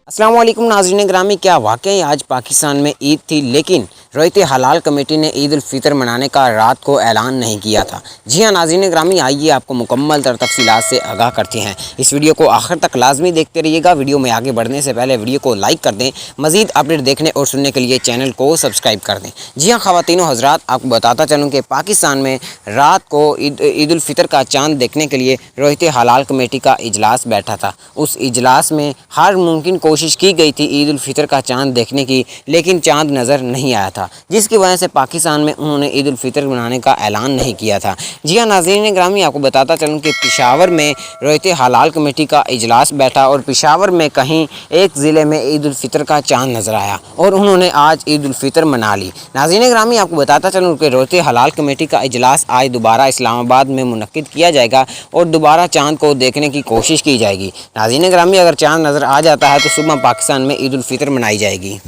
अस्सलाम वालेकुम नाज़रीन ग्रामी, क्या वाकई आज पाकिस्तान में ईद थी, लेकिन रोयत हलाल कमेटी ने ईद उल फितर मनाने का रात को ऐलान नहीं किया था। जी हाँ नाज़रीन ग्रामी, आइए आपको मुकम्मल तर तफसीलात से आगाह करते हैं। इस वीडियो को आखिर तक लाजमी देखते रहिएगा। वीडियो में आगे बढ़ने से पहले वीडियो को लाइक कर दें। मज़ीद अपडेट देखने और सुनने के लिए चैनल को सब्सक्राइब कर दें। जी हाँ ख़वातीन व हज़रात, आपको बताता चलूँ कि पाकिस्तान में रात को ईद उल फितर का चाँद देखने के लिए रोयत हलाल कमेटी का इजलास बैठा था। उस इजलास में हर मुमकिन कोशिश की गई थी ईद उल फितर का चाँद देखने की, लेकिन चाँद नज़र नहीं आया था, जिसकी वजह से पाकिस्तान में उन्होंने ईद उल फितर मनाने का ऐलान नहीं किया था। जी हाँ नाज़रीन ग्रामी, आपको बताता चलूँ कि पेशावर में रोयत हलाल कमेटी का इजलास बैठा और पेशावर में कहीं एक ज़िले में ईद उल फितर का चाँद नज़र आया और उन्होंने आज ईद उल फितर मना ली। नाज़रीन ग्रामी, आपको बताता चलूँ कि रोयत हलाल कमेटी का इजलास आज दोबारा इस्लामाबाद में मुनक्किद किया जाएगा और दोबारा चाँद को देखने की कोशिश की जाएगी। नाज़रीन ग्रामी, अगर चाँद नज़र आ जाता है तो सुबह पाकिस्तान में ईद उल फितर मनाई जाएगी।